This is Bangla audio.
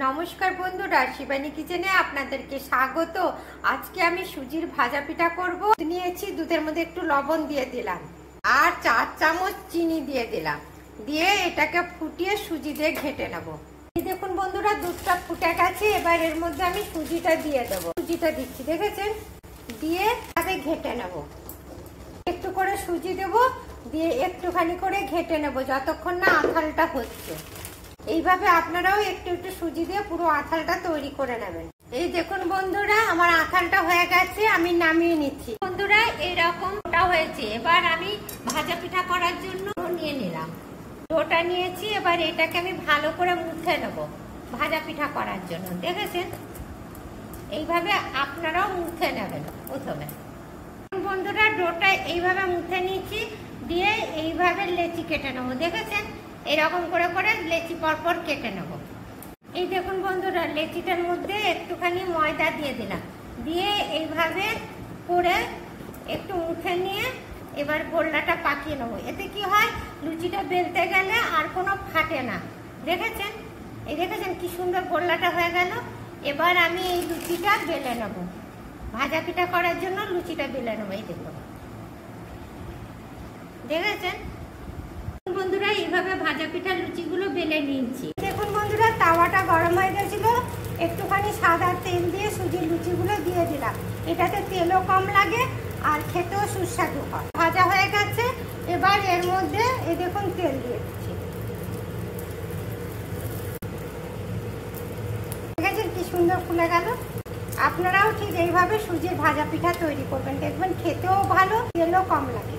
নমস্কার বন্ধুরা, শিবানী কিচেনে আপনাদেরকে স্বাগত। আজকে আমি সুজির ভাজা পিঠা করব। নিয়েছি, দুধের মধ্যে একটু লবণ দিয়ে দিলাম আর 4 চামচ চিনি দিয়ে দিলাম। দিয়ে এটাকে ফুটিয়ে সুজি দিয়ে ঘেটে নেব। দেখুন বন্ধুরা, দুধটা ফুটে গেছে। এবার এর মধ্যে আমি সুজিটা দিয়ে দেবো। সুজিটা দিচ্ছি, দেখেছেন? দিয়ে তাকে ঘেটে নেব। একটু করে সুজি দেব, দিয়ে একটুখানি করে ঘেটে নেব যতক্ষণ না আঁঠালটা হচ্ছে। এইভাবে আপনারাও একটু একটু সুজি দিয়ে পুরো আঁঠালটা তৈরি করে নেবেন। এই দেখুন বন্ধুরা, আমার আঁঠালটা হয়ে গেছে, আমি নামিয়ে নিচ্ছি। বন্ধুরা, এইরকমটা হয়েছে। এবার আমি ভাজা পিঠা করার জন্য নিয়ে নিলাম। ডোটা নিয়েছি, এবার এটাকে আমি ভালো করে মুথে নেব ভাজা পিঠা করার জন্য। দেখেছেন? এইভাবে আপনারাও মুথে নেবেন। প্রথমে বন্ধুরা, ডোটা এইভাবে মুথে নিচ্ছি, দিয়ে এইভাবে লেচি কেটে নেবো। দেখেছেন? এরকম করে করে লেচি পরপর কেটে নেব। এই দেখুন বন্ধুরা, লেচিটার মধ্যে একটুখানি ময়দা দিয়ে দিলাম। দিয়ে এইভাবে করে একটু মুখে নিয়ে এবার গোল্লাটা পাকিয়ে নেবো। এতে কি হয়, লুচিটা বেলতে গেলে আর কোনো ফাটে না। দেখেছেন? এই দেখেছেন কি সুন্দর গোল্লাটা হয়ে গেল। এবার আমি এই লুচিটা বেলে নেব। ভাজা পিঠা করার জন্য লুচিটা বেলে নেবো। এই দেখুন, দেখেছেন বন্ধুরা? এইভাবে ভাজা পিঠা লুচিগুলো বেলে নিয়েছি। দেখুন বন্ধুরা, তাওয়াটা গরম হয়ে গেছিল। একটুখানি সাদা তেল দিয়ে সুজির লুচিগুলো দিয়ে দিলাম। এটাতে তেলও কম লাগে আর খেতেও সুস্বাদু হয়। ভাজা হয়ে গেছে। এবার এর মধ্যে এই দেখুন তেল দিয়ে দিচ্ছি। দেখেছেন কি সুন্দর ফুলে গেল। আপনারাও ঠিক এইভাবে সুজির ভাজা পিঠা তৈরি করবেন, দেখবেন খেতেও ভালো, তেলও কম লাগে।